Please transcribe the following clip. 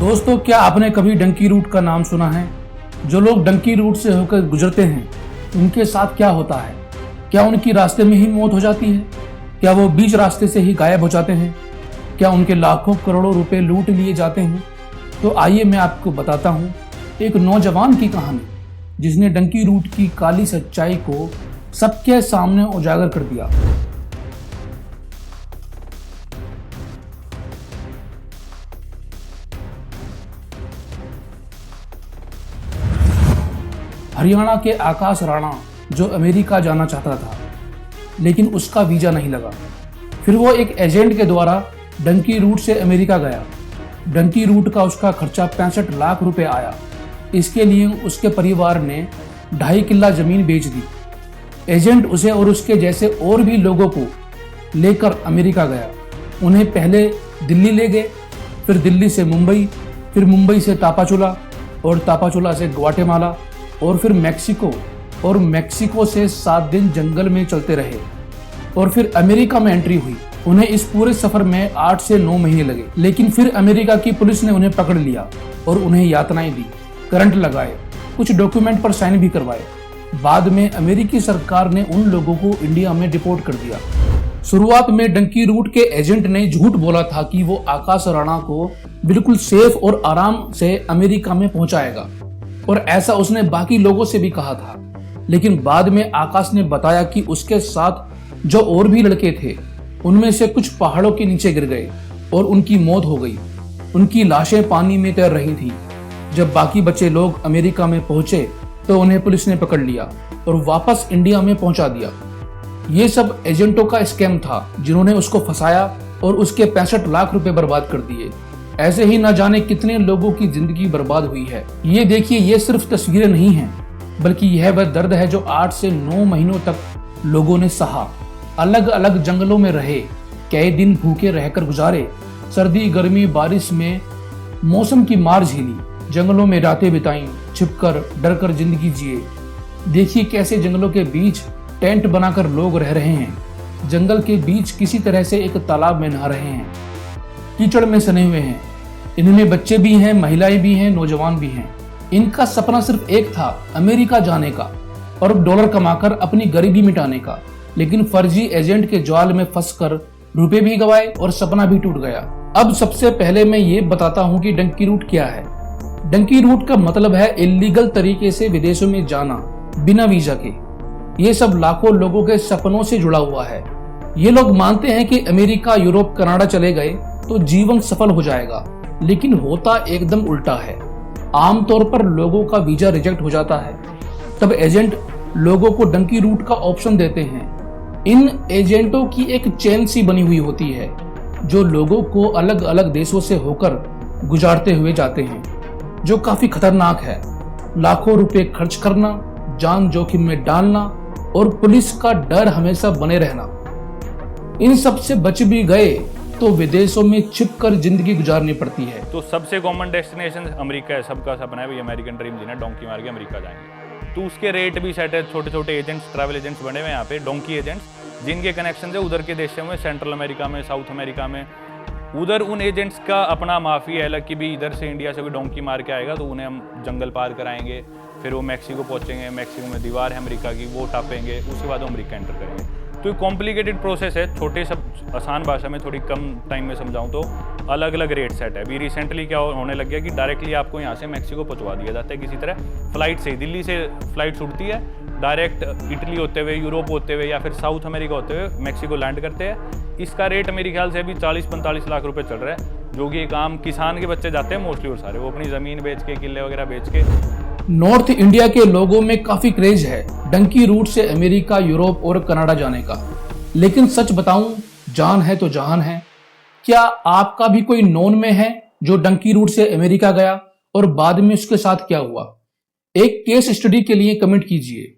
दोस्तों, क्या आपने कभी डंकी रूट का नाम सुना है? जो लोग डंकी रूट से होकर गुजरते हैं उनके साथ क्या होता है? क्या उनकी रास्ते में ही मौत हो जाती है? क्या वो बीच रास्ते से ही गायब हो जाते हैं? क्या उनके लाखों करोड़ों रुपए लूट लिए जाते हैं? तो आइए मैं आपको बताता हूँ एक नौजवान की कहानी जिसने डंकी रूट की काली सच्चाई को सबके सामने उजागर कर दिया। हरियाणा के आकाश राणा जो अमेरिका जाना चाहता था, लेकिन उसका वीजा नहीं लगा। फिर वो एक एजेंट के द्वारा डंकी रूट से अमेरिका गया। डंकी रूट का उसका खर्चा 65 लाख रुपए आया। इसके लिए उसके परिवार ने 2.5 किल्ला जमीन बेच दी। एजेंट उसे और उसके जैसे और भी लोगों को लेकर अमेरिका गया। उन्हें पहले दिल्ली ले गए, फिर दिल्ली से मुंबई, फिर मुंबई से तापाचुला और तापाचुला से ग्वाटेमाला और फिर मैक्सिको, और मैक्सिको से 7 दिन जंगल में चलते रहे और फिर अमेरिका में एंट्री हुई। उन्हें इस पूरे सफर में 8 से 9 महीने लगे, लेकिन फिर अमेरिका की पुलिस ने उन्हें पकड़ लिया और उन्हें यातनाएं दी, करंट लगाए, कुछ डॉक्यूमेंट पर साइन भी करवाए। बाद में अमेरिकी सरकार ने उन लोगों को इंडिया में डिपोर्ट कर दिया। शुरुआत में डंकी रूट के एजेंट ने झूठ बोला था कि वो आकाश राणा को बिल्कुल सेफ और आराम से अमेरिका में पहुंचाएगा, और ऐसा उसने बाकी लोगों से भी कहा था। लेकिन बाद में आकाश ने बताया कि उसके साथ जो और भी लड़के थे उनमें से कुछ पहाड़ों के नीचे गिर गए और उनकी मौत हो गई। उनकी लाशें पानी में तैर रही थी। जब बाकी बचे लोग अमेरिका में पहुंचे तो उन्हें पुलिस ने पकड़ लिया और वापस इंडिया में पहुंचा दिया। ये सब एजेंटों का स्कैम था जिन्होंने उसको फंसाया और उसके 65 लाख रुपए बर्बाद कर दिए। ऐसे ही न जाने कितने लोगों की जिंदगी बर्बाद हुई है। ये देखिए, ये सिर्फ तस्वीरें नहीं हैं, बल्कि यह वह दर्द है जो 8 से 9 महीनों तक लोगों ने सहा। अलग अलग जंगलों में रहे, कई दिन भूखे रहकर गुजारे, सर्दी गर्मी बारिश में मौसम की मार झेली, जंगलों में रातें बिताई, छिपकर डर कर जिंदगी जिए। देखिए कैसे जंगलों के बीच टेंट बनाकर लोग रह रहे हैं, जंगल के बीच किसी तरह से एक तालाब में नहा रहे हैं, कीचड़ में सने हुए हैं। इनमें बच्चे भी हैं, महिलाएं भी हैं, नौजवान भी हैं। इनका सपना सिर्फ एक था, अमेरिका जाने का और डॉलर कमाकर अपनी गरीबी मिटाने का। लेकिन फर्जी एजेंट के जाल में फंसकर रुपए भी गवाए और सपना भी टूट गया। अब सबसे पहले मैं ये बताता हूँ कि डंकी रूट क्या है। डंकी रूट का मतलब है इलीगल तरीके से विदेशों में जाना बिना वीजा के। ये सब लाखों लोगों के सपनों से जुड़ा हुआ है। ये लोग मानते हैं कि अमेरिका, यूरोप, कनाडा चले गए तो जीवन सफल हो जाएगा, लेकिन होता एकदम उल्टा है। आमतौर पर लोगों का वीजा रिजेक्ट हो जाता है, तब एजेंट लोगों को डंकी रूट का ऑप्शन देते हैं। इन एजेंटों की एक चेन सी बनी हुई होती है जो लोगों को अलग अलग देशों से होकर गुजारते हुए जाते हैं, जो काफी खतरनाक है। लाखों रुपए खर्च करना, जान जोखिम में डालना और पुलिस का डर हमेशा बने रहना। इन सब से बच भी गए तो विदेशों में छिपकर जिंदगी गुजारनी पड़ती है। तो सबसे कॉमन डेस्टिनेशन अमेरिका है। सबका सपना है भाई अमेरिकन ड्रीम जीना, डोंकी मार के अमेरिका जाएंगे। तो उसके रेट भी सेट है। छोटे छोटे एजेंट्स, ट्रैवल एजेंट्स बने हुए यहाँ पे, डोंकी एजेंट्स, जिनके कनेक्शन है उधर के देशों में, सेंट्रल अमेरिका में, साउथ अमेरिका में। उधर उन एजेंट्स का अपना माफी है अलग कि भी इधर से इंडिया से कोई डोंकी मार के आएगा तो उन्हें हम जंगल पार कराएंगे, फिर वो मैक्सिको पहुंचेंगे, मैक्सिको में दीवार है अमेरिका की, वो टापेंगे, उसके बाद वो अमेरिका एंटर करेंगे। तो ये कॉम्प्लिकेटेड प्रोसेस है। छोटे सब आसान भाषा में थोड़ी कम टाइम में समझाऊं तो अलग अलग रेट सेट है। अभी रिसेंटली क्या होने लग गया कि डायरेक्टली आपको यहाँ से मैक्सिको पहुँचवा दिया जाता है किसी तरह फ्लाइट से। दिल्ली से फ्लाइट उड़ती है, डायरेक्ट इटली होते हुए, यूरोप होते हुए या फिर साउथ अमेरिका होते हुए मैक्सिको लैंड करते हैं। इसका रेट मेरे ख्याल से अभी 40-45 लाख रुपए चल रहा है, जो कि एक आम किसान के बच्चे जाते हैं मोस्टली, और सारे वो अपनी ज़मीन बेच के, किले वगैरह बेच के। नॉर्थ इंडिया के लोगों में काफी क्रेज है डंकी रूट से अमेरिका, यूरोप और कनाडा जाने का। लेकिन सच बताऊं, जान है तो जहान है। क्या आपका भी कोई नोन में है जो डंकी रूट से अमेरिका गया और बाद में उसके साथ क्या हुआ? एक केस स्टडी के लिए कमेंट कीजिए।